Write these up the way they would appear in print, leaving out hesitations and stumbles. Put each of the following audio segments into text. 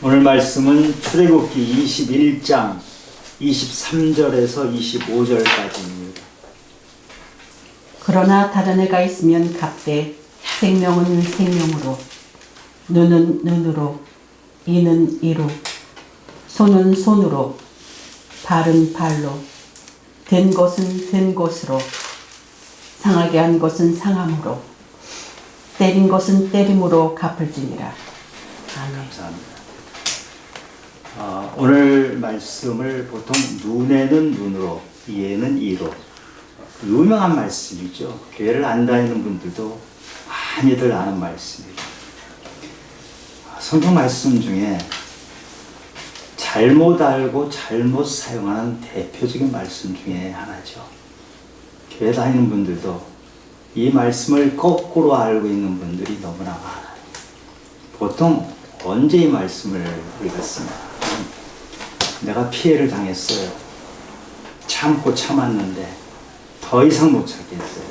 오늘 말씀은 출애굽기 21장 23절에서 25절까지입니다. 그러나 다른 애가 있으면 갑되 생명은 생명으로, 눈은 눈으로, 이는 이로, 손은 손으로, 발은 발로, 된 것은 된 것으로, 상하게 한 것은 상함으로, 때린 것은 때림으로 갚을지니라. 아멘. 감사합니다. 오늘 말씀을 보통 눈에는 눈으로, 이에는 이로, 유명한 말씀이죠. 교회를 안 다니는 분들도 많이들 아는 말씀이에요. 성경 말씀 중에 잘못 알고 잘못 사용하는 대표적인 말씀 중에 하나죠. 교회 다니는 분들도 이 말씀을 거꾸로 알고 있는 분들이 너무나 많아요. 보통 언제 이 말씀을 읽었습니까? 내가 피해를 당했어요. 참고 참았는데 더 이상 못 참겠어요.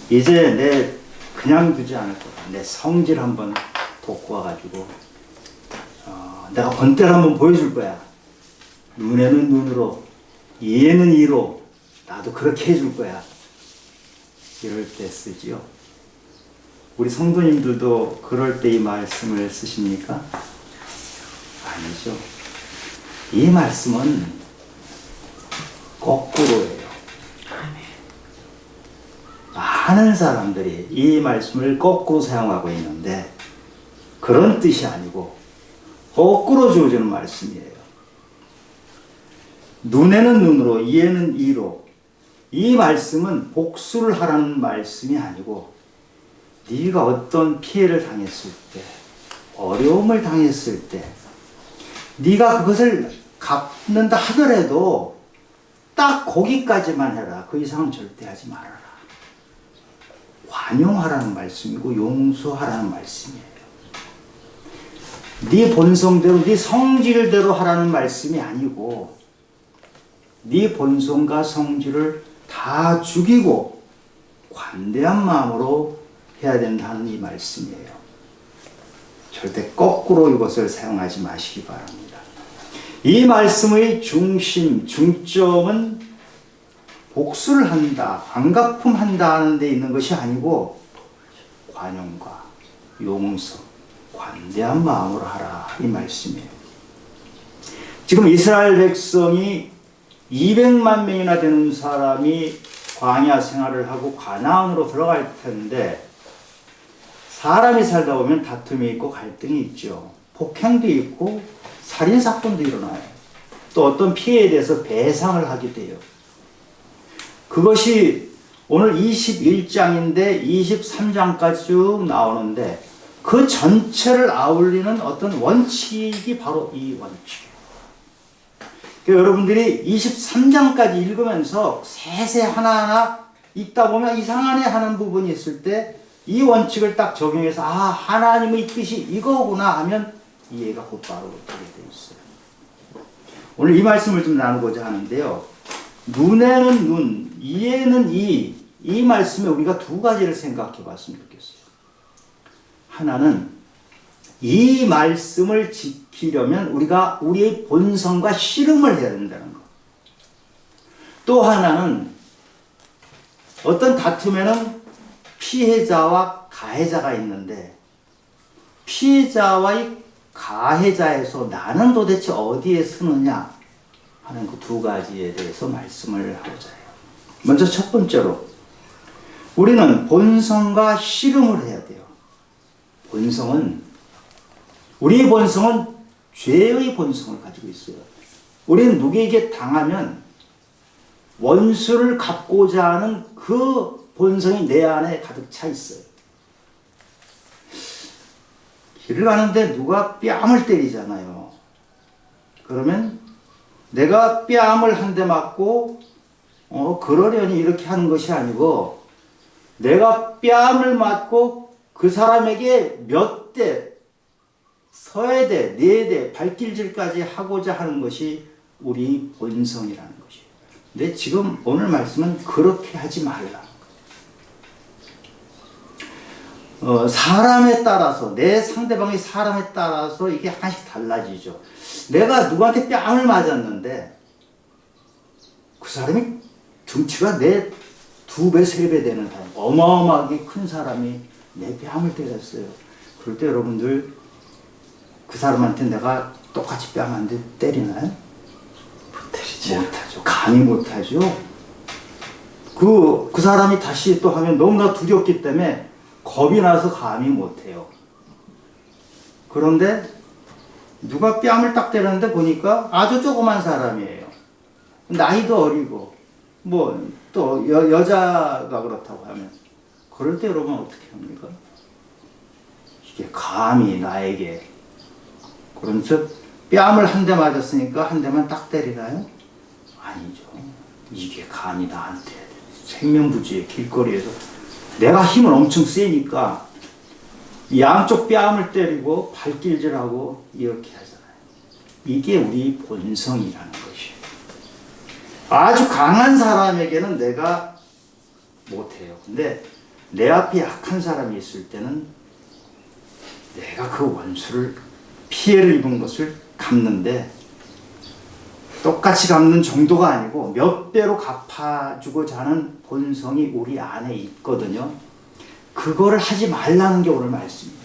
이제 내 그냥 두지 않을 거야. 내 성질 한번 돋고 와가지고 내가 본때를 한번 보여줄 거야. 눈에는 눈으로, 이에는 이로, 나도 그렇게 해줄 거야. 이럴 때 쓰지요. 우리 성도님들도 그럴 때 이 말씀을 쓰십니까? 아니죠. 이 말씀은 거꾸로예요. 많은 사람들이 이 말씀을 거꾸로 사용하고 있는데 그런 뜻이 아니고 거꾸로 주어지는 말씀이에요. 눈에는 눈으로, 이에는 이로. 이 말씀은 복수를 하라는 말씀이 아니고 네가 어떤 피해를 당했을 때, 어려움을 당했을 때 네가 그것을 갚는다 하더라도 딱 거기까지만 해라. 그 이상은 절대 하지 말아라. 관용하라는 말씀이고 용서하라는 말씀이에요. 네 본성대로, 네 성질대로 하라는 말씀이 아니고 네 본성과 성질을 다 죽이고 관대한 마음으로 해야 된다는 이 말씀이에요. 절대 거꾸로 이것을 사용하지 마시기 바랍니다. 이 말씀의 중점은 복수를 한다, 반갚음한다 하는 데 있는 것이 아니고 관용과 용서, 관대한 마음으로 하라 이 말씀이에요. 지금 이스라엘 백성이 200만 명이나 되는 사람이 광야 생활을 하고 가나안으로 들어갈 텐데 사람이 살다 보면 다툼이 있고 갈등이 있죠. 폭행도 있고 살인사건도 일어나요. 또 어떤 피해에 대해서 배상을 하게 돼요. 그것이 오늘 21장인데 23장까지 쭉 나오는데 그 전체를 아울리는 어떤 원칙이 바로 이 원칙이에요. 그러니까 여러분들이 23장까지 읽으면서 세세 하나하나 읽다 보면 이상하네 하는 부분이 있을 때 이 원칙을 딱 적용해서 하나님의 뜻이 이거구나 하면 이해가 곧바로 되게 돼 있어요. 오늘 이 말씀을 좀 나누고자 하는데요. 눈에는 눈, 이에는 이 말씀에 우리가 두 가지를 생각해 봤으면 좋겠어요. 하나는 이 말씀을 지키려면 우리가 우리의 본성과 씨름을 해야 된다는 것. 또 하나는 어떤 다툼에는 피해자와 가해자가 있는데 피해자와의 가해자에서 나는 도대체 어디에 서느냐 하는 그 두 가지에 대해서 말씀을 하고자 해요. 먼저 첫 번째로 우리는 본성과 씨름을 해야 돼요. 우리의 본성은 죄의 본성을 가지고 있어요. 우리는 누구에게 당하면 원수를 갚고자 하는 그 본성이 내 안에 가득 차 있어요. 길을 가는데 누가 뺨을 때리잖아요. 그러면 내가 뺨을 한 대 맞고 그러려니 이렇게 하는 것이 아니고 내가 뺨을 맞고 그 사람에게 몇 대, 서야 대, 네 대, 발길질까지 하고자 하는 것이 우리 본성이라는 것이에요. 근데 지금 오늘 말씀은 그렇게 하지 말라. 사람에 따라서, 내 상대방의 사람에 따라서 이게 하나씩 달라지죠. 내가 누구한테 뺨을 맞았는데 그 사람이 등치가 내 2배, 3배 되는 사람, 어마어마하게 큰 사람이 내 뺨을 때렸어요. 그럴 때 여러분들 그 사람한테 내가 똑같이 뺨 한 대 때리나요? 못 때리죠. 못하죠. 감히 못하죠. 그 사람이 다시 또 하면 너무나 두렵기 때문에 겁이 나서 감히 못해요. 그런데 누가 뺨을 딱 때렸는데 보니까 아주 조그만 사람이에요. 나이도 어리고 뭐 또 여자가 그렇다고 하면 그럴 때 여러분 어떻게 합니까? 이게 감히 나에게 그러면서 뺨을 한 대 맞았으니까 한 대만 딱 때리나요? 아니죠. 이게 감히 나한테 생명부지의 길거리에서 내가 힘을 엄청 세니까 양쪽 뺨을 때리고 발길질하고 이렇게 하잖아요. 이게 우리 본성이라는 것이에요. 아주 강한 사람에게는 내가 못해요. 근데 내 앞에 약한 사람이 있을 때는 내가 그 원수를 피해를 입은 것을 갚는데 똑같이 갚는 정도가 아니고 몇 배로 갚아주고자 하는 본성이 우리 안에 있거든요. 그거를 하지 말라는 게 오늘 말씀이에요.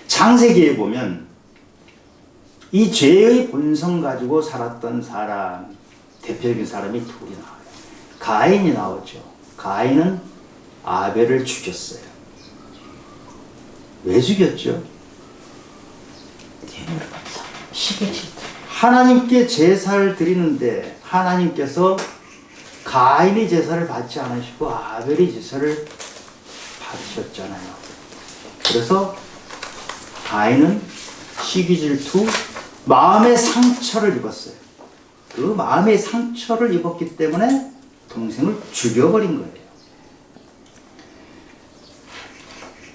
창세기에 보면 이 죄의 본성 가지고 살았던 사람, 대표적인 사람이 둘이 나와요. 가인이 나오죠. 가인은 아벨을 죽였어요. 왜 죽였죠? 시기 질투. 하나님께 제사를 드리는데 하나님께서 가인이 제사를 받지 않으시고 아벨이 제사를 받으셨잖아요. 그래서 가인은 시기 질투, 마음의 상처를 입었어요. 그 마음의 상처를 입었기 때문에 동생을 죽여버린 거예요.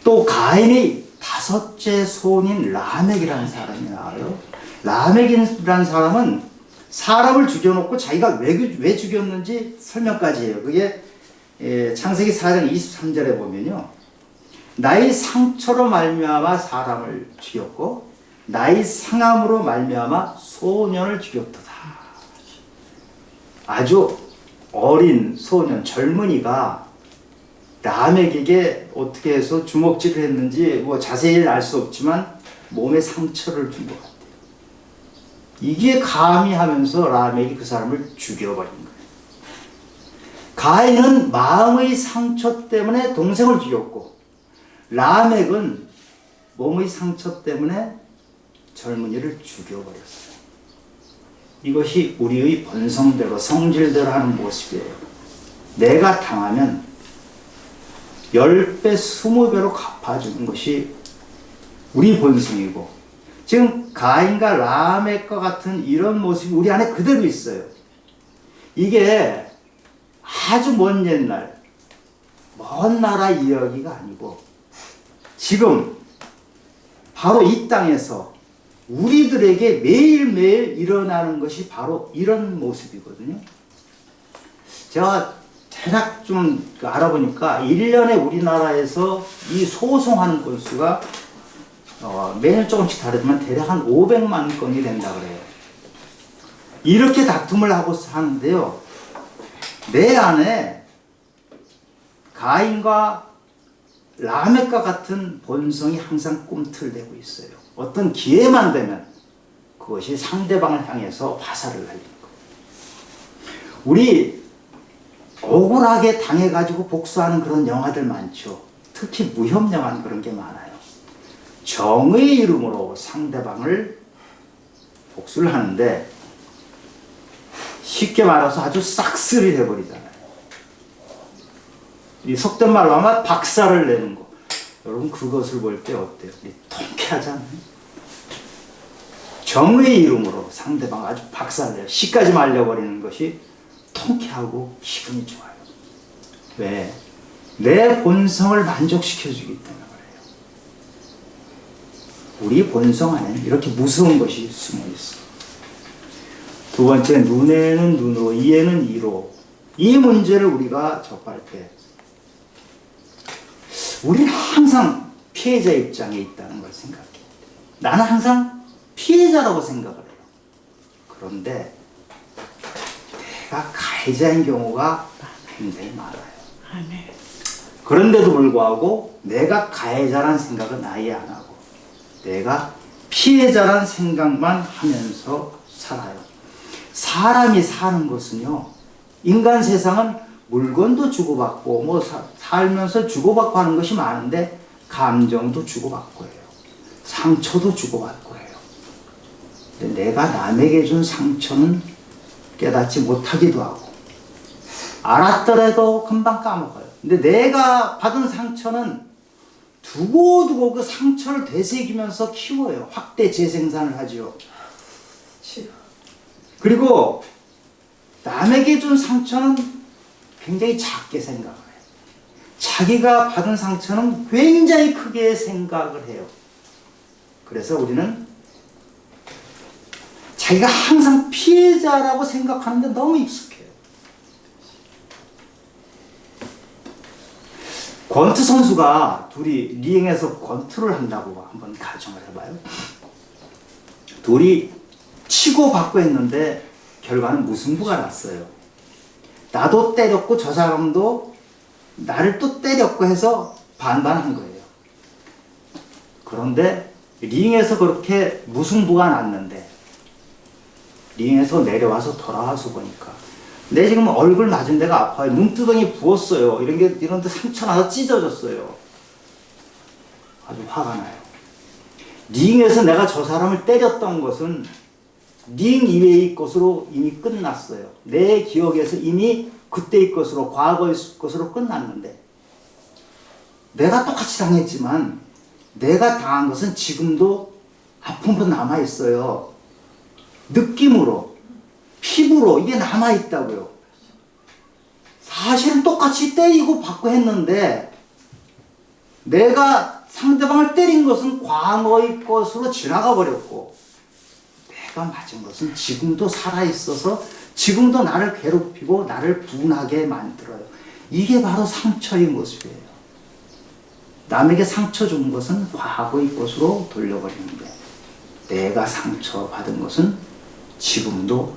또 가인의 5째 손인 라멕이라는 사람이 나와요. 라멕이라는 사람은 사람을 죽여놓고 자기가 왜 죽였는지 설명까지 해요. 그게 창세기 4장 23절에 보면요. 나의 상처로 말미암아 사람을 죽였고 나의 상함으로 말미암아 소년을 죽였도다. 아주 어린 소년, 젊은이가 라멕에게 어떻게 해서 주먹질을 했는지 뭐 자세히는 알 수 없지만 몸에 상처를 준 것 같아요. 이게 감히 하면서 라멕이 그 사람을 죽여버린 거예요. 가인은 마음의 상처 때문에 동생을 죽였고 라멕은 몸의 상처 때문에 젊은이를 죽여버렸어요. 이것이 우리의 본성대로 성질대로 하는 모습이에요. 내가 당하면 10배, 20배로 갚아주는 것이 우리 본성이고 지금 가인과 라멕과 같은 이런 모습이 우리 안에 그대로 있어요. 이게 아주 먼 옛날, 먼 나라 이야기가 아니고 지금 바로 이 땅에서 우리들에게 매일매일 일어나는 것이 바로 이런 모습이거든요. 제가 대략 좀 알아보니까 1년에 우리나라에서 이 소송하는 건수가 매년 조금씩 다르지만 대략 한 500만 건이 된다 그래요. 이렇게 다툼을 하고 하는데요. 내 안에 가인과 라멕과 같은 본성이 항상 꿈틀대고 있어요. 어떤 기회만 되면 그것이 상대방을 향해서 화살을 날리는 거예요. 우리 억울하게 당해가지고 복수하는 그런 영화들 많죠. 특히 무협 영화는 그런 게 많아요. 정의의 이름으로 상대방을 복수를 하는데 쉽게 말해서 아주 싹쓸이 해버리잖아요. 이 속된 말로 하면 박살을 내는 거. 여러분 그것을 볼 때 어때요? 통쾌하잖아요. 정의의 이름으로 상대방 아주 박살내요. 시까지 말려버리는 것이 통쾌하고 기분이 좋아요. 왜? 내 본성을 만족시켜주기 때문에 그래요. 우리 본성 안에는 이렇게 무서운 것이 숨어 있어. 두 번째, 눈에는 눈으로, 이에는 이로. 이 문제를 우리가 접할 때 우리는 항상 피해자 입장에 있다는 걸 생각해. 나는 항상 피해자라고 생각을 해요. 그런데 내가 가해자인 경우가 굉장히 많아요. 아멘. 그런데도 불구하고 내가 가해자란 생각은 아예 안 하고 내가 피해자란 생각만 하면서 살아요. 사람이 사는 것은요, 인간 세상은 물건도 주고받고 뭐 살면서 주고받고 하는 것이 많은데 감정도 주고받고 해요. 상처도 주고받고 해요. 근데 내가 남에게 준 상처는 깨닫지 못하기도 하고 알았더라도 금방 까먹어요. 근데 내가 받은 상처는 두고두고 그 상처를 되새기면서 키워요. 확대 재생산을 하죠. 그리고 남에게 준 상처는 굉장히 작게 생각을 해요. 자기가 받은 상처는 굉장히 크게 생각을 해요. 그래서 우리는 자기가 항상 피해자라고 생각하는데 너무 익숙해요. 권투 선수가 둘이 리행에서 권투를 한다고 한번 가정을 해봐요. 둘이 치고 받고 했는데 결과는 무승부가 났어요. 나도 때렸고 저 사람도 나를 또 때렸고 해서 반반한 거예요. 그런데 링에서 그렇게 무승부가 났는데 링에서 내려와서 돌아와서 보니까 내 지금 얼굴 맞은 데가 아파요. 눈두덩이 부었어요. 이런 데 상처 나서 찢어졌어요. 아주 화가 나요. 링에서 내가 저 사람을 때렸던 것은 링 이외의 것으로 이미 끝났어요. 내 기억에서 이미 그때의 것으로, 과거의 것으로 끝났는데 내가 똑같이 당했지만 내가 당한 것은 지금도 아픔으로 남아있어요. 느낌으로, 피부로 이게 남아있다고요. 사실은 똑같이 때리고 받고 했는데 내가 상대방을 때린 것은 과거의 것으로 지나가 버렸고 내가 맞은 것은 지금도 살아있어서 지금도 나를 괴롭히고 나를 분하게 만들어요. 이게 바로 상처의 모습이에요. 남에게 상처 준 것은 과거의 것으로 돌려버리는데 내가 상처받은 것은 지금도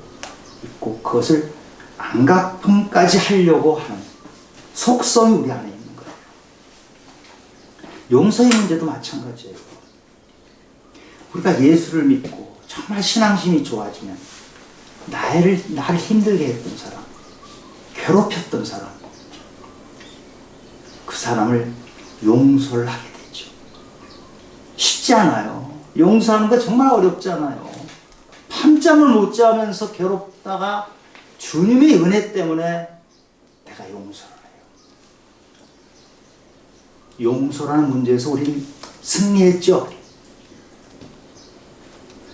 있고 그것을 안갚음까지 하려고 하는 속성이 우리 안에 있는 거예요. 용서의 문제도 마찬가지예요. 우리가 예수를 믿고 정말 신앙심이 좋아지면 나를 힘들게 했던 사람, 괴롭혔던 사람, 그 사람을 용서를 하게 되죠. 쉽지 않아요. 용서하는 거 정말 어렵잖아요. 밤잠을 못 자면서 괴롭다가 주님의 은혜 때문에 내가 용서를 해요. 용서라는 문제에서 우리는 승리했죠.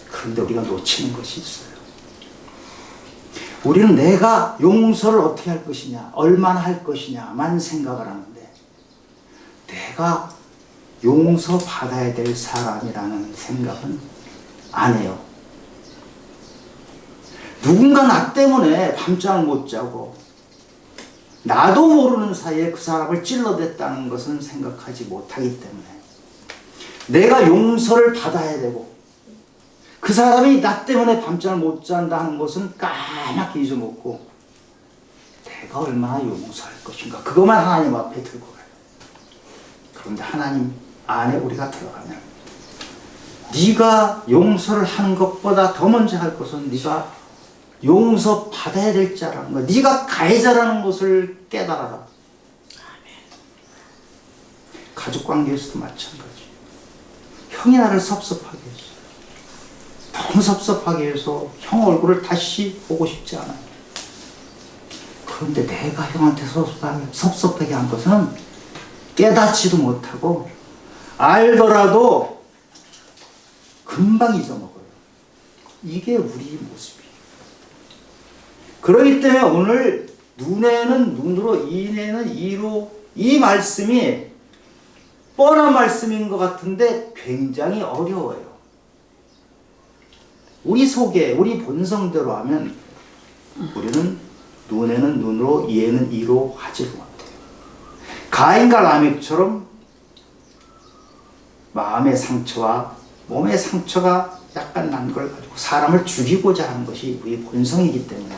그런데 우리가 놓치는 것이 있어요. 우리는 내가 용서를 어떻게 할 것이냐, 얼마나 할 것이냐만 생각을 하는데 내가 용서받아야 될 사람이라는 생각은 안 해요. 누군가 나 때문에 밤잠을 못 자고 나도 모르는 사이에 그 사람을 찔러댔다는 것은 생각하지 못하기 때문에 내가 용서를 받아야 되고 그 사람이 나 때문에 밤잠을 못 잔다는 것은 까맣게 잊어먹고 내가 얼마나 용서할 것인가 그것만 하나님 앞에 들고 가요. 그런데 하나님 안에 우리가 들어가면 네가 용서를 하는 것보다 더 먼저 할 것은 네가 용서 받아야 될 자라는 거, 네가 가해자라는 것을 깨달아라. 가족 관계에서도 마찬가지. 형이 나를 섭섭하게 했어. 너무 섭섭하게 해서 형 얼굴을 다시 보고 싶지 않아요. 그런데 내가 형한테 섭섭하게 한 것은 깨닫지도 못하고 알더라도 금방 잊어먹어요. 이게 우리 모습이에요. 그렇기 때문에 오늘 눈에는 눈으로 이에는 이로 이 말씀이 뻔한 말씀인 것 같은데 굉장히 어려워요. 우리 속에 우리 본성대로 하면 우리는 눈에는 눈으로 이에는 이로 하지 못해요. 가인과 라멕처럼 마음의 상처와 몸의 상처가 약간 난 걸 가지고 사람을 죽이고자 하는 것이 우리 본성이기 때문에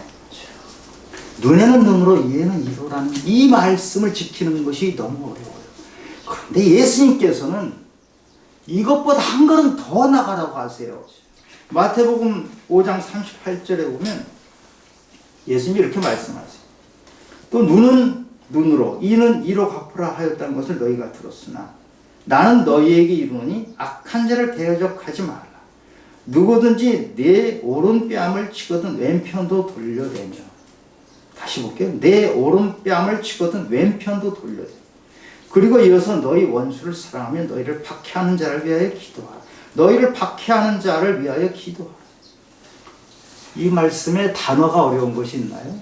눈에는 눈으로 이에는 이로라는 이 말씀을 지키는 것이 너무 어려워요. 그런데 예수님께서는 이것보다 한 걸음 더 나가라고 하세요. 마태복음 5장 38절에 보면 예수님이 이렇게 말씀하세요. 또 눈은 눈으로 이는 이로 갚으라 하였다는 것을 너희가 들었으나 나는 너희에게 이르노니 악한 자를 대적하지 말라. 누구든지 내 오른뺨을 치거든 왼편도 돌려대며. 다시 볼게요. 내 오른뺨을 치거든 왼편도 돌려대며. 그리고 이어서 너희 원수를 사랑하며 너희를 박해하는 자를 위하여 기도하라. 너희를 박해하는 자를 위하여 기도하라. 이 말씀에 단어가 어려운 것이 있나요?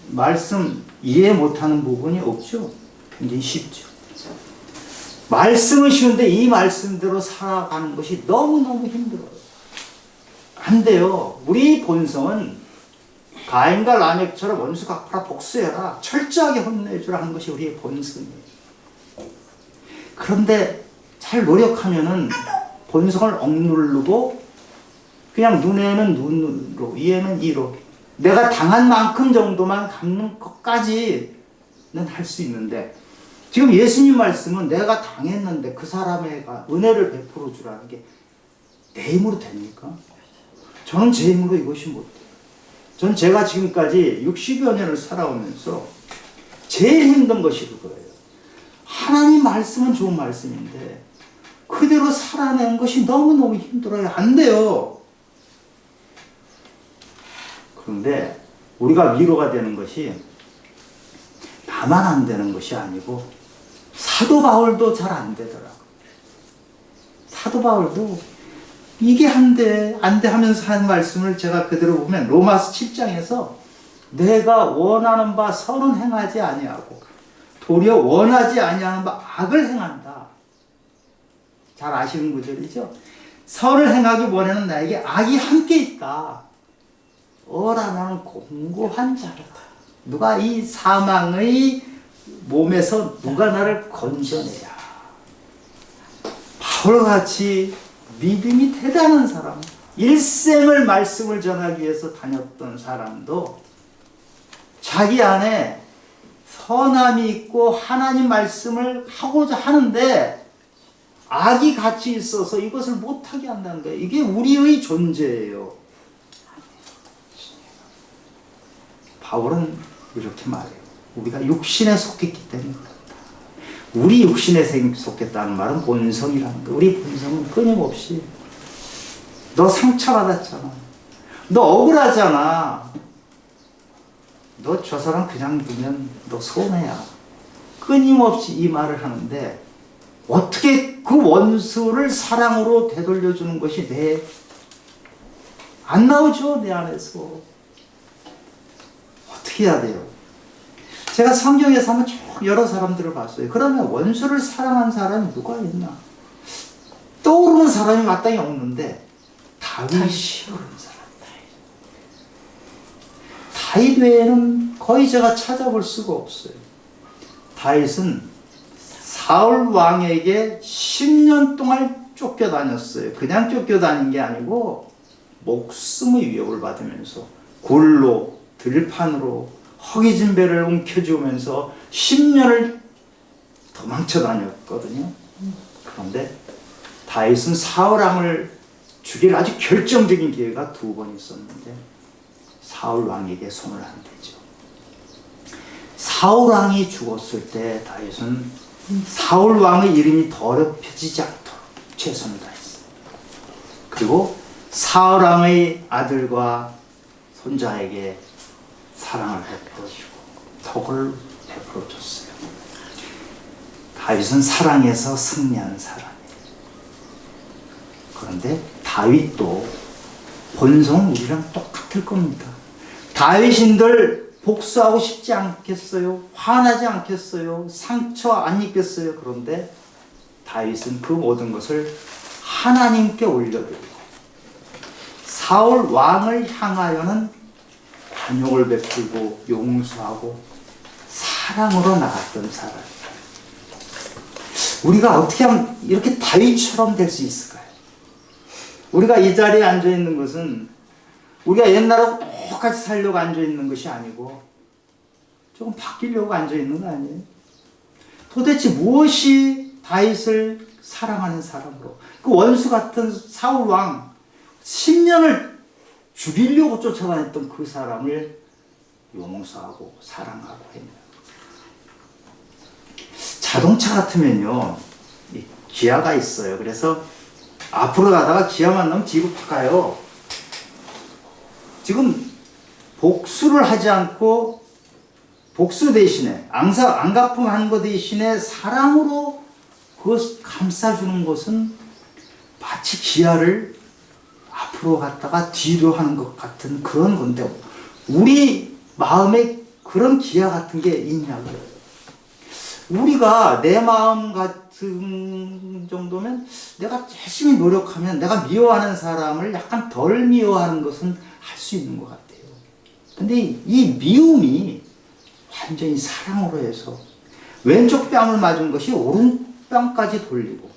말씀 이해 못하는 부분이 없죠. 굉장히 쉽죠. 말씀은 쉬운데 이 말씀대로 살아가는 것이 너무너무 힘들어요. 안 돼요. 우리 본성은 가인과 라멕처럼 원수 갚아라, 복수해라, 철저하게 혼내주라 하는 것이 우리의 본성이에요. 그런데 잘 노력하면은 본성을 억누르고 그냥 눈에는 눈으로 이에는 이로 내가 당한 만큼 정도만 갚는 것까지는 할 수 있는데 지금 예수님 말씀은 내가 당했는데 그 사람에게 은혜를 베풀어 주라는 게 내 힘으로 됩니까? 저는 제 힘으로 이것이 못 돼요. 전 제가 지금까지 60여 년을 살아오면서 제일 힘든 것이 그거예요. 하나님 말씀은 좋은 말씀인데 그대로 살아내는 것이 너무너무 힘들어요. 안 돼요. 그런데 우리가 위로가 되는 것이 나만 안 되는 것이 아니고 사도 바울도 잘 안 되더라고요. 사도 바울도 이게 안 돼 하면서 한 말씀을 제가 그대로 보면 로마서 7장에서 내가 원하는 바 선은 행하지 아니하고 도리어 원하지 아니하는 바 악을 행한다. 잘 아시는 구절이죠. 선을 행하기 원하는 나에게 악이 함께 있다. 어라 나는 공고한 자로다. 누가 이 사망의 몸에서 누가 나를 건져내야. 바울같이 믿음이 대단한 사람, 일생을 말씀을 전하기 위해서 다녔던 사람도 자기 안에 선함이 있고 하나님 말씀을 하고자 하는데 악이 같이 있어서 이것을 못하게 한다는 거예요. 이게 우리의 존재예요. 바울은 이렇게 말해요. 우리가 육신에 속했기 때문에 그렇다. 우리 육신에 속했다는 말은 본성이라는 거예요. 우리 본성은 끊임없이 너 상처받았잖아. 너 억울하잖아. 너 저 사람 그냥 두면 너 손해야. 끊임없이 이 말을 하는데 어떻게 그 원수를 사랑으로 되돌려주는 것이 안 나오죠. 내 안에서. 어떻게 해야 돼요? 제가 성경에서 한번 쭉 여러 사람들을 봤어요. 그러면 원수를 사랑한 사람이 누가 있나? 떠오르는 사람이 마땅히 없는데 다윗이 그런 사람. 다윗 외에는 거의 제가 찾아볼 수가 없어요. 다윗은 사울 왕에게 10년 동안 쫓겨다녔어요. 그냥 쫓겨다닌 게 아니고 목숨의 위협을 받으면서 굴로 들판으로 허기진 배를 움켜쥐으면서 10년을 도망쳐 다녔거든요. 그런데 다윗은 사울 왕을 죽일 아주 결정적인 기회가 2번 있었는데 사울 왕에게 손을 안 대죠. 사울 왕이 죽었을 때 다윗은 사울 왕의 이름이 더럽혀지지 않도록 최선을 다했어요. 그리고 사울 왕의 아들과 손자에게 사랑을 베풀어주고 덕을 베풀어줬어요. 다윗은 사랑에서 승리한 사람이에요. 그런데 다윗도 본성은 우리랑 똑같을 겁니다. 다윗인들 복수하고 싶지 않겠어요? 화나지 않겠어요? 상처 안 입겠어요? 그런데 다윗은 그 모든 것을 하나님께 올려드리고 사울 왕을 향하여는 관용을 베풀고 용서하고 사랑으로 나갔던 사람. 우리가 어떻게 하면 이렇게 다윗처럼 될 수 있을까요? 우리가 이 자리에 앉아 있는 것은 우리가 옛날하고 똑같이 살려고 앉아 있는 것이 아니고 조금 바뀌려고 앉아 있는 거 아니에요? 도대체 무엇이 다윗을 사랑하는 사람으로, 그 원수 같은 사울 왕 10년을 죽이려고 쫓아다녔던 그 사람을 용서하고 사랑하고 했냐? 자동차 같으면요, 기아가 있어요. 그래서 앞으로 가다가 기아만 넣으면 뒤로 팍 가요. 지금 복수를 하지 않고 복수 대신에 안갚음하는 것 대신에 사랑으로 그것 감싸주는 것은 마치 기아를 앞으로 갔다가 뒤로 하는 것 같은 그런 건데, 우리 마음에 그런 기아 같은 게 있냐고요. 우리가 내 마음 같은 정도면 내가 열심히 노력하면 내가 미워하는 사람을 약간 덜 미워하는 것은 할 수 있는 것 같아요. 근데 이 미움이 완전히 사랑으로 해서 왼쪽 뺨을 맞은 것이 오른 뺨까지 돌리고,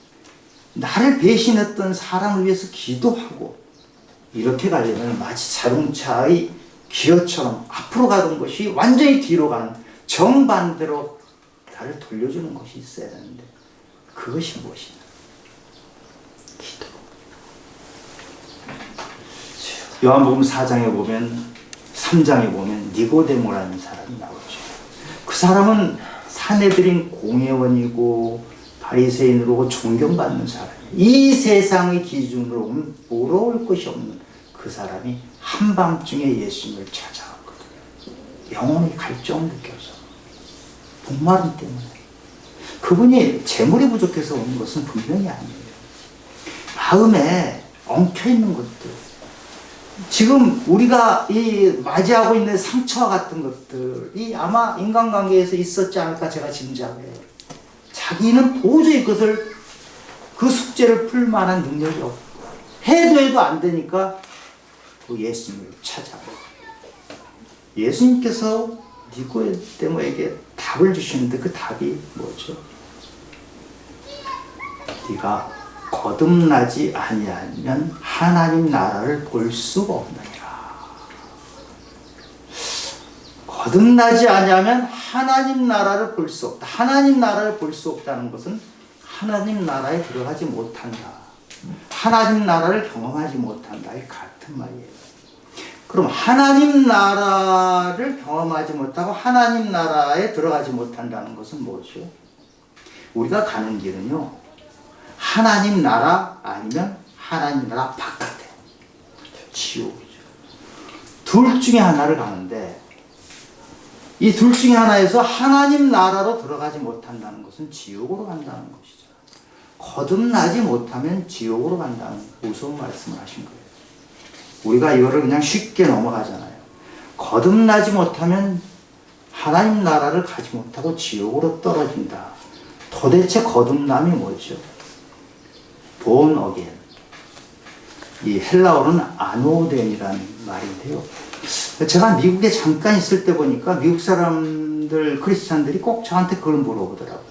나를 배신했던 사람을 위해서 기도하고, 이렇게 가려면 마치 자동차의 기어처럼 앞으로 가던 것이 완전히 뒤로 가는 정반대로 나를 돌려주는 것이 있어야 되는데, 그것이 무엇이냐? 기도. 요한복음 4장에 보면, 3장에 보면 니고데모라는 사람이 나오죠. 그 사람은 사내들인 공회원이고 바리새인으로 존경받는 사람이에요. 이 세상의 기준으로 보면 부러울 것이 없는 그 사람이 한밤중에 예수님을 찾아왔거든요. 영혼의 갈증을 느껴서, 목마름 때문에. 그분이 재물이 부족해서 온 것은 분명히 아니에요. 마음에 엉켜있는 것들, 지금 우리가 이 맞이하고 있는 상처와 같은 것들이 아마 인간관계에서 있었지 않을까 제가 짐작해요. 자기는 도저히 그 숙제를 풀 만한 능력이 없고, 해도 안 되니까 그 예수님을 찾아요. 예수님께서 니고데모에게 답을 주시는데, 그 답이 뭐죠? 네가 거듭나지 아니하면 하나님 나라를 볼 수가 없느니라. 거듭나지 아니하면 하나님 나라를 볼 수 없다. 하나님 나라를 볼 수 없다는 것은 하나님 나라에 들어가지 못한다, 하나님 나라를 경험하지 못한다, 이 같은 말이에요. 그럼 하나님 나라를 경험하지 못하고 하나님 나라에 들어가지 못한다는 것은 뭐죠? 우리가 가는 길은요, 하나님 나라 아니면 하나님 나라 바깥에, 지옥이죠. 둘 중에 하나를 가는데, 이 둘 중에 하나에서 하나님 나라로 들어가지 못한다는 것은 지옥으로 간다는 것이죠. 거듭나지 못하면 지옥으로 간다는 무서운 말씀을 하신 거예요. 우리가 이거를 그냥 쉽게 넘어가잖아요. 거듭나지 못하면 하나님 나라를 가지 못하고 지옥으로 떨어진다. 도대체 거듭남이 뭐죠? born again. 이 헬라어로는 아노덴이라는 말인데요. 제가 미국에 잠깐 있을 때 보니까 미국 사람들, 크리스찬들이 꼭 저한테 그걸 물어보더라고요.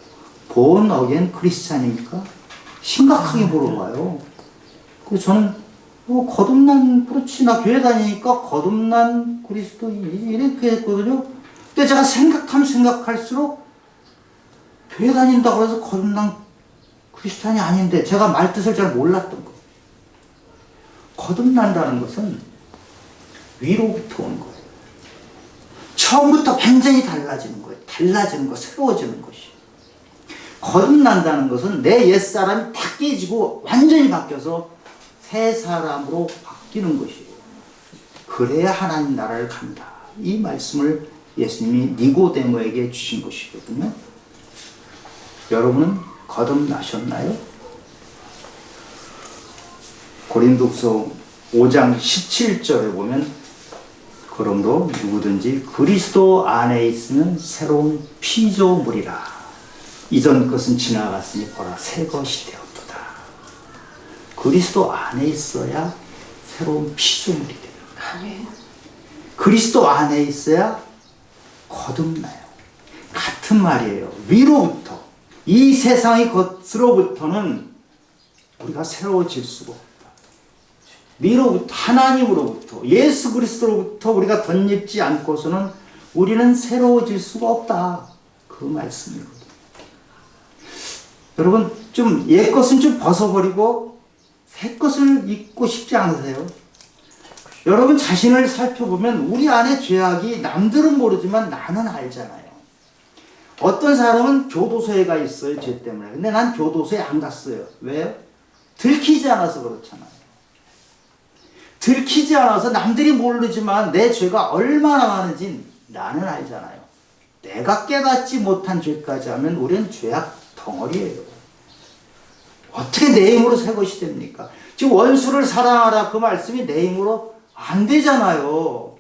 born again 크리스찬입니까? 심각하게 물어봐요. 그래서 저는 거듭난, 그렇지, 나 교회 다니니까 거듭난 그리스도인 이렇게 했거든요. 근데 제가 생각할수록 교회 다닌다고 해서 거듭난 크리스찬이 아닌데, 제가 말 뜻을 잘 몰랐던 거예요. 거듭난다는 것은 위로부터 온 거예요. 처음부터 완전히 달라지는 거예요. 달라지는 거, 새로워지는 것이. 거듭난다는 것은 내 옛사람이 다 깨지고 완전히 바뀌어서 새 사람으로 바뀌는 것이에요. 그래야 하나님 나라를 간다. 이 말씀을 예수님이 니고데모에게 주신 것이거든요. 여러분은 거듭나셨나요? 고린도후서 5장 17절에 보면, 그러므로 누구든지 그리스도 안에 있으면 새로운 피조물이라. 이전 것은 지나갔으니 보라 새 것이 되었도다. 그리스도 안에 있어야 새로운 피조물이 돼요. 그리스도 안에 있어야 거듭나요. 같은 말이에요. 위로부터. 이 세상의 것으로부터는 우리가 새로워질 수가 없다. 미로부터, 하나님으로부터, 예수 그리스도로부터 우리가 덧입지 않고서는 우리는 새로워질 수가 없다. 그 말씀이거든요. 여러분, 좀 옛것은 좀 벗어버리고 새 것을 입고 싶지 않으세요? 여러분 자신을 살펴보면 우리 안에 죄악이 남들은 모르지만 나는 알잖아요. 어떤 사람은 교도소에 가 있어요, 죄 때문에. 근데 난 교도소에 안 갔어요. 왜요? 들키지 않아서 그렇잖아요. 들키지 않아서 남들이 모르지만 내 죄가 얼마나 많은지 나는 알잖아요. 내가 깨닫지 못한 죄까지 하면 우리는 죄악 덩어리예요. 어떻게 내 힘으로 새 것이 됩니까? 지금 원수를 사랑하라 그 말씀이 내 힘으로 안 되잖아요.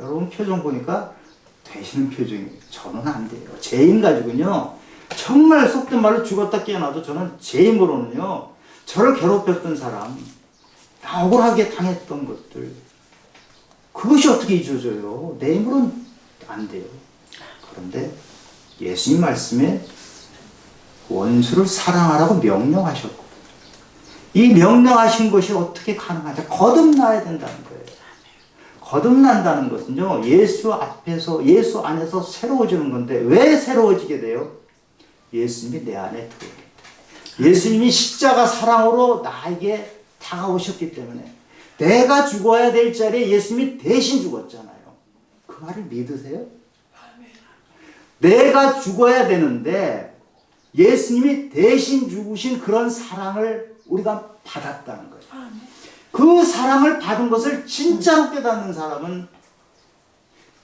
여러분 표정 보니까 되시는 표정이 저는 안 돼요. 제 힘 가지고는요. 정말 속된 말로 죽었다 깨어나도 저는 제 힘으로는요. 저를 괴롭혔던 사람, 나 억울하게 당했던 것들 그것이 어떻게 잊어져요? 내 힘으로는 안 돼요. 그런데 예수님 말씀에 원수를 사랑하라고 명령하셨고 이 명령하신 것이 어떻게 가능하죠? 거듭나야 된다는 거예요. 거듭난다는 것은요. 예수 앞에서 예수 안에서 새로워지는 건데 왜 새로워지게 돼요? 예수님이 내 안에 들어오게 돼요. 예수님이 십자가 사랑으로 나에게 다가오셨기 때문에 내가 죽어야 될 자리에 예수님이 대신 죽었잖아요. 그 말을 믿으세요? 내가 죽어야 되는데 예수님이 대신 죽으신 그런 사랑을 우리가 받았다는 거예요. 그 사랑을 받은 것을 진짜로 깨닫는 사람은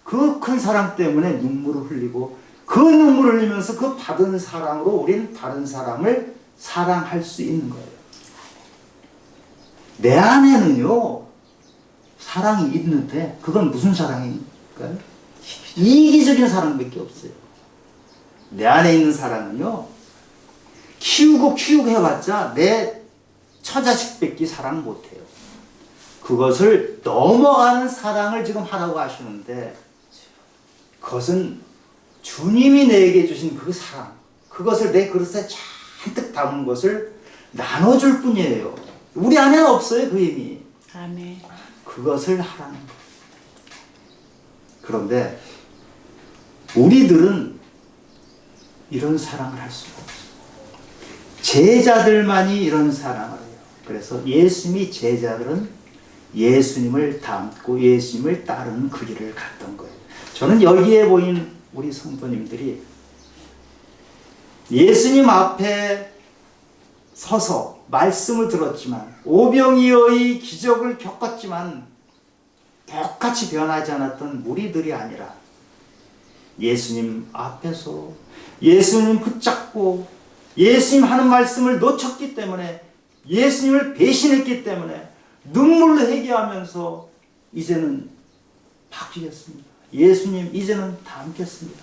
그 큰 사랑 때문에 눈물을 흘리고 그 눈물을 흘리면서 그 받은 사랑으로 우리는 다른 사람을 사랑할 수 있는 거예요. 내 안에는요 사랑이 있는데 그건 무슨 사랑입니까? 이기적인 사랑밖에 없어요. 내 안에 있는 사랑은요 키우고 해봤자 내 처자식밖에 사랑 못해요. 그것을 넘어가는 사랑을 지금 하라고 하시는데 그것은 주님이 내게 주신 그 사랑, 그것을 내 그릇에 잔뜩 담은 것을 나눠줄 뿐이에요. 우리 안에는 없어요, 그 힘이. 아멘. 그것을 하라는 거예요. 그런데 우리들은 이런 사랑을 할 수가 없어요. 제자들만이 이런 사랑을 해요. 그래서 예수님이 제자들은 예수님을 닮고 예수님을 따르는 그 길을 갔던 거예요. 저는 여기에 보인 우리 성도님들이 예수님 앞에 서서 말씀을 들었지만 오병이어의 기적을 겪었지만 똑같이 변하지 않았던 무리들이 아니라 예수님 앞에서 예수님 붙잡고 예수님 하는 말씀을 놓쳤기 때문에 예수님을 배신했기 때문에 눈물로 회개하면서 이제는 바뀌겠습니다. 예수님 이제는 닮겠습니다.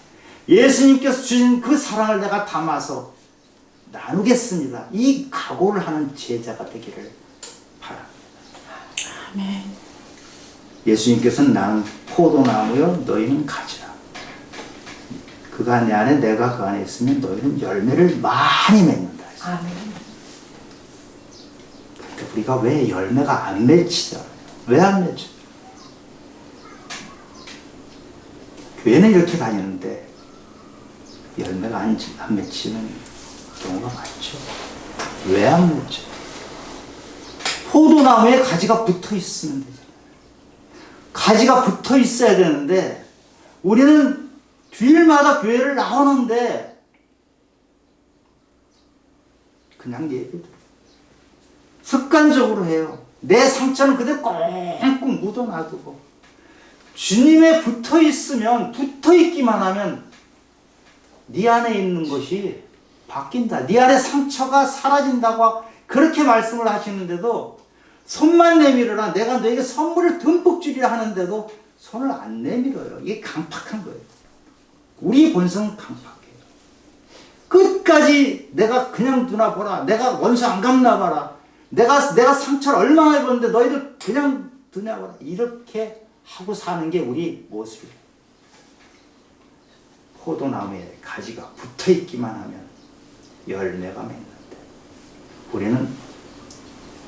예수님께서 주신 그 사랑을 내가 담아서 나누겠습니다. 이 각오를 하는 제자가 되기를 바랍니다. 아멘. 예수님께서는 나는 포도나무요 너희는 가지라. 그가 내 안에 내가 그 안에 있으면 너희는 열매를 많이 맺는다. 아멘. 근데 우리가 왜 열매가 안 맺히죠? 왜 안 맺혀? 교회는 이렇게 다니는데 열매가 안 맺히는 경우가 많죠. 왜 안 맺혀? 포도나무에 가지가 붙어 있으면 되잖아요. 가지가 붙어 있어야 되는데 우리는 주일마다 교회를 나오는데 그냥 예배드려요. 습관적으로 해요. 내 상처는 그대로 꽁꽁 묻어놔두고 주님에 붙어 있으면 붙어 있기만 하면 네 안에 있는 것이 바뀐다. 네 안에 상처가 사라진다고 그렇게 말씀을 하시는데도 손만 내밀어라. 내가 너에게 선물을 듬뿍 주리라 하는데도 손을 안 내밀어요. 이게 강팍한 거예요. 우리 본성은 강팍해요. 끝까지 내가 그냥 두나 보라. 내가 원수 안 갚나 봐라. 내가 상처를 얼마나 입었는데 너희들 그냥 두냐 보라. 이렇게 하고 사는 게 우리 모습이에요. 포도나무에 가지가 붙어 있기만 하면 열매가 맺는데, 우리는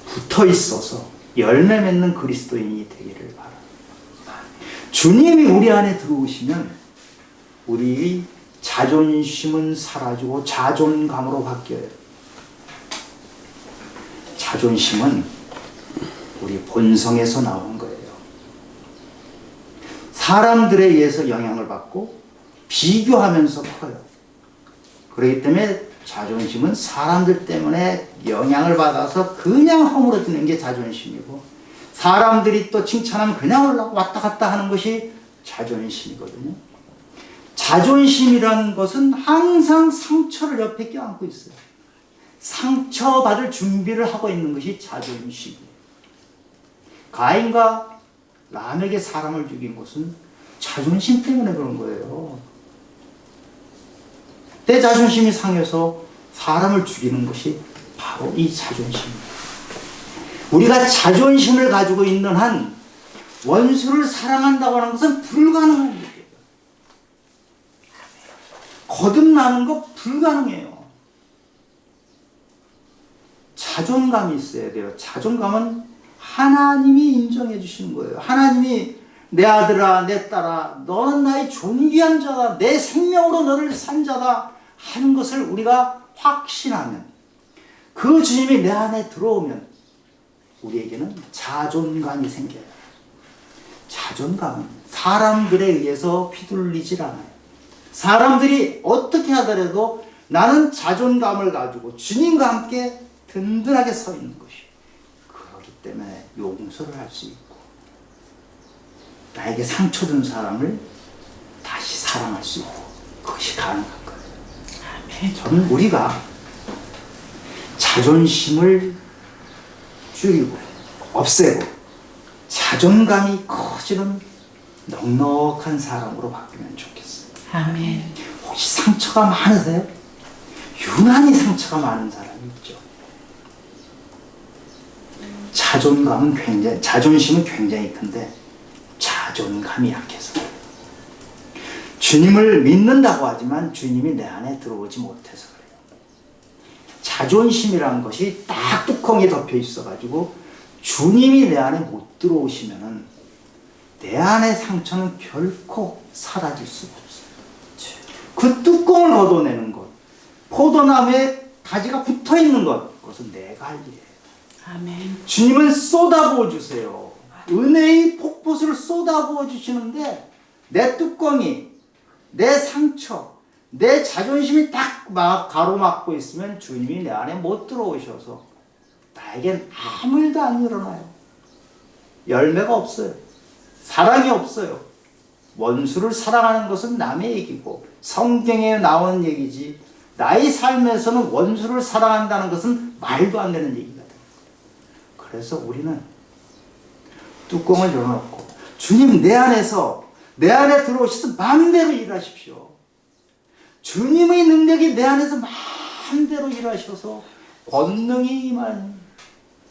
붙어 있어서 열매 맺는 그리스도인이 되기를 바랍니다. 주님이 우리 안에 들어오시면 우리의 자존심은 사라지고 자존감으로 바뀌어요. 자존심은 우리 본성에서 나오는 거예요. 사람들에 의해서 영향을 받고 비교하면서 커요. 그렇기 때문에 자존심은 사람들 때문에 영향을 받아서 그냥 허물어지는 게 자존심이고, 사람들이 또 칭찬하면 그냥 올라가고 왔다 갔다 하는 것이 자존심이거든요. 자존심이라는 것은 항상 상처를 옆에 껴안고 있어요. 상처받을 준비를 하고 있는 것이 자존심이에요. 가인과 람에게 사람을 죽인 것은 자존심 때문에 그런 거예요. 내 자존심이 상해서 사람을 죽이는 것이 바로 이 자존심입니다. 우리가 자존심을 가지고 있는 한 원수를 사랑한다고 하는 것은 불가능한 일이에요. 거듭나는 거 불가능해요. 자존감이 있어야 돼요. 자존감은 하나님이 인정해 주시는 거예요. 하나님이 내 아들아, 내 딸아, 너는 나의 존귀한 자다, 내 생명으로 너를 산 자다 하는 것을 우리가 확신하면, 그 주님이 내 안에 들어오면 우리에게는 자존감이 생겨요. 자존감은 사람들에 의해서 휘둘리질 않아요. 사람들이 어떻게 하더라도 나는 자존감을 가지고 주님과 함께 든든하게 서 있는 것이, 그렇기 때문에 용서를 할 수 있고, 나에게 상처 준 사람을 다시 사랑할 수 있고, 그것이 가능한 거예요. 아멘. 저는 우리가 자존심을 줄이고 없애고 자존감이 커지는 넉넉한 사람으로 바뀌면 좋겠어요. 아멘. 혹시 상처가 많으세요? 유난히 상처가 많은 사람이 있죠. 자존심은 굉장히 큰데 자존감이 약해서, 주님을 믿는다고 하지만 주님이 내 안에 들어오지 못해서 그래요. 자존심이라는 것이 딱 뚜껑이 덮여 있어가지고 주님이 내 안에 못 들어오시면은 내 안의 상처는 결코 사라질 수가 없어요. 그 뚜껑을 걷어내는 것, 포도나무에 가지가 붙어 있는 것, 그것은 내가 할 일이에요. 아멘. 주님은 쏟아부어 주세요. 은혜의 폭포수를 쏟아부어 주시는데, 내 뚜껑이, 내 상처, 내 자존심이 딱 가로막고 있으면 주님이 내 안에 못 들어오셔서 나에겐 아무 일도 안 일어나요. 열매가 없어요. 사랑이 없어요. 원수를 사랑하는 것은 남의 얘기고 성경에 나오는 얘기지, 나의 삶에서는 원수를 사랑한다는 것은 말도 안 되는 얘기가 돼요. 그래서 우리는 뚜껑을 열어놓고 주님 내 안에 들어오셔서 마음대로 일하십시오. 주님의 능력이 내 안에서 마음대로 일하셔서 권능이 임한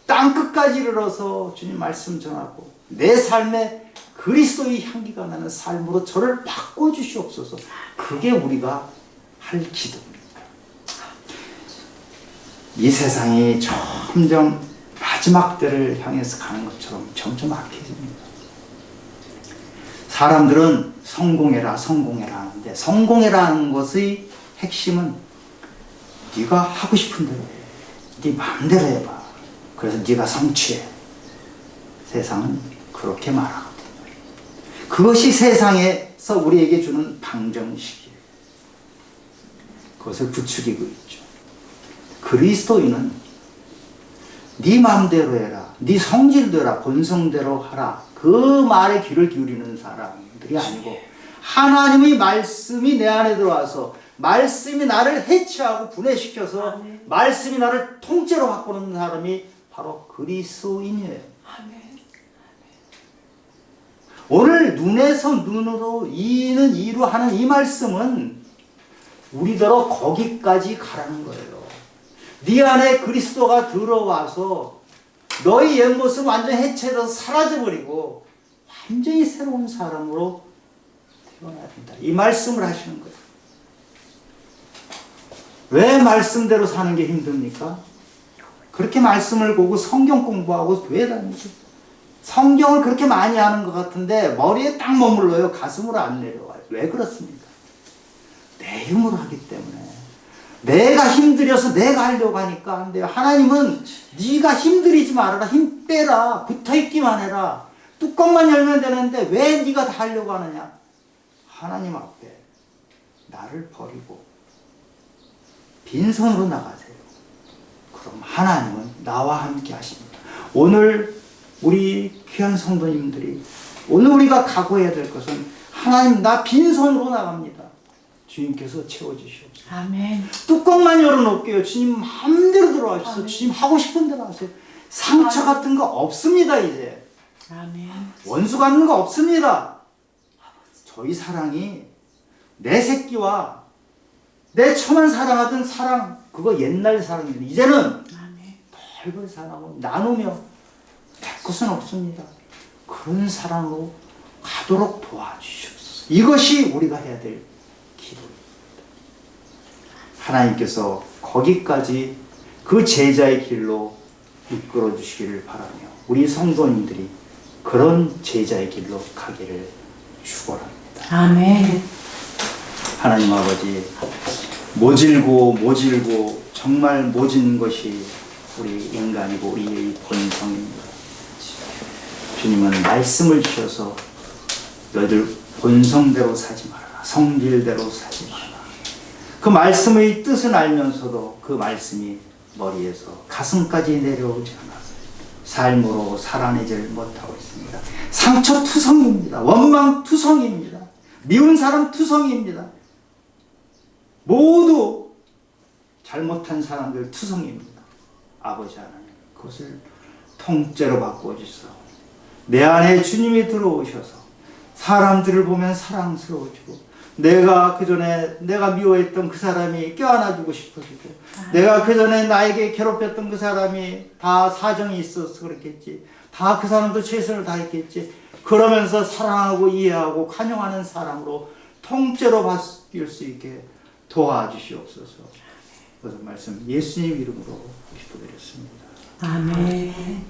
땅끝까지 이르러서 주님 말씀 전하고 내 삶에 그리스도의 향기가 나는 삶으로 저를 바꿔주시옵소서. 그게 우리가 할 기도입니다. 이 세상이 점점 마지막 때를 향해서 가는 것처럼 점점 악해집니다. 사람들은 성공해라 하는데, 성공해라는 것의 핵심은 네가 하고 싶은 대로 해, 네 마음대로 해봐, 그래서 네가 성취해. 세상은 그렇게 말하거든요. 그것이 세상에서 우리에게 주는 방정식이에요. 그것을 부추기고 있죠. 그리스도인은 네 마음대로 해라, 네 성질대로, 본성대로 하라, 그 말에 귀를 기울이는 사람들이 아니고, 하나님의 말씀이 내 안에 들어와서 말씀이 나를 해체하고 분해시켜서 말씀이 나를 통째로 바꾸는 사람이 바로 그리스도인이에요. 오늘 눈에서 눈으로, 이는 이로 하는 이 말씀은 우리더러 거기까지 가라는 거예요. 네 안에 그리스도가 들어와서 너의 옛 모습 완전히 해체해서 사라져버리고 완전히 새로운 사람으로 태어나야 된다. 이 말씀을 하시는 거예요. 왜 말씀대로 사는 게 힘듭니까? 그렇게 말씀을 보고 성경 공부하고 교회 다니고 성경을 그렇게 많이 하는 것 같은데 머리에 딱 머물러요. 가슴으로 안 내려와요. 왜 그렇습니까? 내 힘으로 하기 때문에. 내가 힘들여서 내가 하려고 하니까 안 돼요. 하나님은 네가 힘들이지 말아라. 힘 빼라. 붙어있기만 해라. 뚜껑만 열면 되는데 왜 네가 다 하려고 하느냐? 하나님 앞에 나를 버리고 빈손으로 나가세요. 그럼 하나님은 나와 함께 하십니다. 오늘 우리 귀한 성도님들이 오늘 우리가 각오해야 될 것은 하나님 나 빈손으로 나갑니다. 주님께서 채워주시옵소서. 아멘. 뚜껑만 열어놓을게요. 주님 마음대로 들어와주세요. 주님 하고 싶은 대로 하세요. 상처 같은 거 없습니다. 이제 아멘. 원수 갖는 거 없습니다. 저희 사랑이 내 새끼와 내 처만 사랑하던 사랑 그거 옛날 사랑입니다. 이제는 아멘. 넓은 사랑으로 나누며 될 것은 없습니다. 그런 사랑으로 가도록 도와주시옵소서. 이것이 우리가 해야 될 기도입니다. 하나님께서 거기까지 그 제자의 길로 이끌어 주시기를 바라며 우리 성도님들이 그런 제자의 길로 가기를 축원합니다. 아멘. 하나님 아버지 모질고 정말 모진 것이 우리 인간이고 우리의 본성입니다. 주님은 말씀을 주셔서 너희들 본성대로 사지 말아라. 성질대로 사지 말아라. 그 말씀의 뜻은 알면서도 그 말씀이 머리에서 가슴까지 내려오지 않아서 삶으로 살아내질 못하고 있습니다. 상처투성입니다. 원망투성입니다. 미운 사람 투성입니다. 모두 잘못한 사람들 투성입니다. 아버지 하나님 그것을 통째로 바꿔주소서. 내 안에 주님이 들어오셔서 사람들을 보면 사랑스러워지고 내가 그전에 내가 미워했던 그 사람이 껴안아주고 싶어지고 내가 그전에 나에게 괴롭혔던 그 사람이 다 사정이 있어서 그렇겠지. 다 그 사람도 최선을 다했겠지. 그러면서 사랑하고 이해하고 관용하는 사람으로 통째로 바뀔 수 있게 도와주시옵소서. 그래서 말씀 예수님 이름으로 기도드렸습니다. 아멘.